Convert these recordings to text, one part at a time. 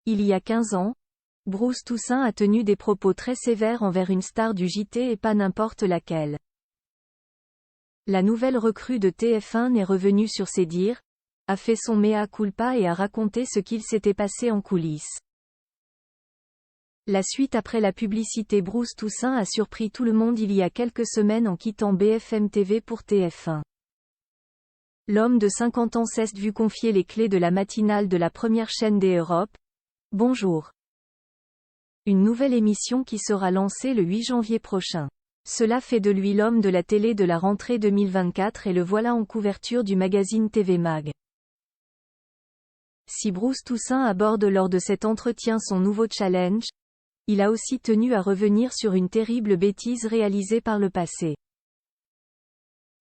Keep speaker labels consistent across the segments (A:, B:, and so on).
A: Il y a 15 ans, Bruce Toussaint a tenu des propos très sévères envers une star du JT et pas n'importe laquelle. La nouvelle recrue de TF1 est revenue sur ses dires, a fait son mea culpa et a raconté ce qu'il s'était passé en coulisses. La suite après la publicité. Bruce Toussaint a surpris tout le monde il y a quelques semaines en quittant BFM TV pour TF1. L'homme de 50 ans s'est vu confier les clés de la matinale de la première chaîne des Europes. Bonjour. Une nouvelle émission qui sera lancée le 8 janvier prochain. Cela fait de lui l'homme de la télé de la rentrée 2024 et le voilà en couverture du magazine TV Mag. Si Bruce Toussaint aborde lors de cet entretien son nouveau challenge, il a aussi tenu à revenir sur une terrible bêtise réalisée par le passé.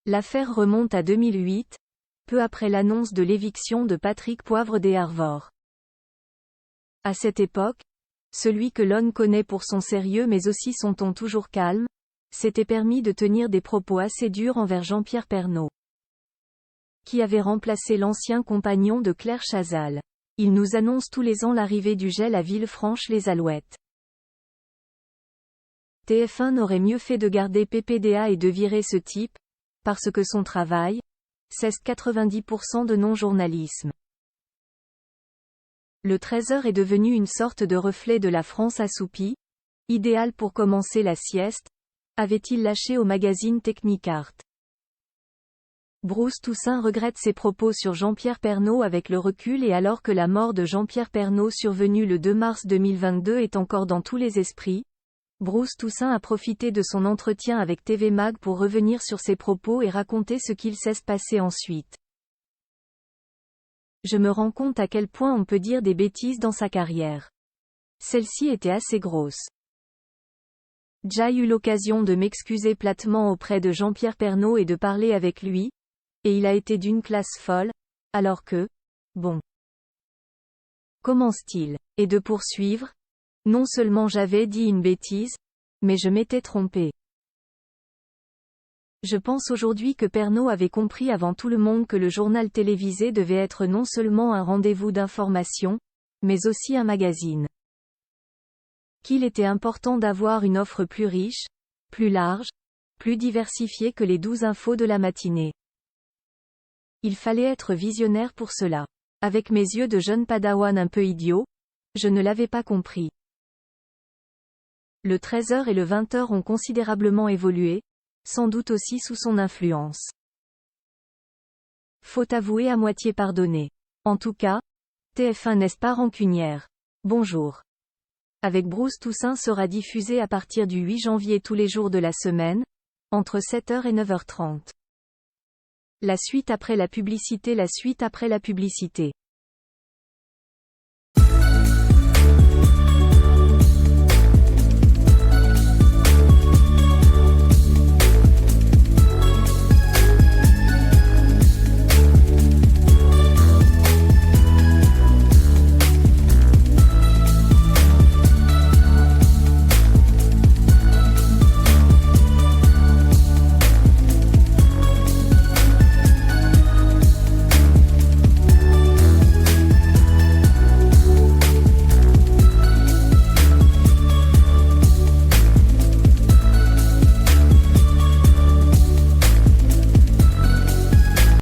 A: L'affaire remonte à 2008, peu après l'annonce de l'éviction de Patrick Poivre des Arvor. À cette époque, celui que l'on connaît pour son sérieux mais aussi son ton toujours calme, s'était permis de tenir des propos assez durs envers Jean-Pierre Pernaut, qui avait remplacé l'ancien compagnon de Claire Chazal. Il nous annonce tous les ans l'arrivée du gel à Villefranche-les-Alouettes. TF1 n'aurait mieux fait de garder PPDA et de virer ce type, parce que son travail, c'est 90% de non-journalisme. Le 13h est devenu une sorte de reflet de la France assoupie, idéal pour commencer la sieste, avait-il lâché au magazine Technicart. Bruce Toussaint regrette ses propos sur Jean-Pierre Pernaut avec le recul et alors que la mort de Jean-Pierre Pernaut survenue le 2 mars 2022 est encore dans tous les esprits, Bruce Toussaint a profité de son entretien avec TV Mag pour revenir sur ses propos et raconter ce qu'il s'est passé ensuite. Je me rends compte à quel point on peut dire des bêtises dans sa carrière. Celle-ci était assez grosse. J'ai eu l'occasion de m'excuser platement auprès de Jean-Pierre Pernaut et de parler avec lui, et il a été d'une classe folle, alors que, bon. Commence-t-il, et de poursuivre, non seulement j'avais dit une bêtise, mais je m'étais trompé. Je pense aujourd'hui que Pernaut avait compris avant tout le monde que le journal télévisé devait être non seulement un rendez-vous d'information, mais aussi un magazine. Qu'il était important d'avoir une offre plus riche, plus large, plus diversifiée que les 12 infos de la matinée. Il fallait être visionnaire pour cela. Avec mes yeux de jeune padawan un peu idiot, je ne l'avais pas compris. Le 13h et le 20h ont considérablement évolué, sans doute aussi sous son influence. Faut avouer à moitié pardonner. En tout cas, TF1 n'est pas rancunière. Bonjour. Avec Bruce Toussaint sera diffusé à partir du 8 janvier tous les jours de la semaine, entre 7h et 9h30. La suite après la publicité.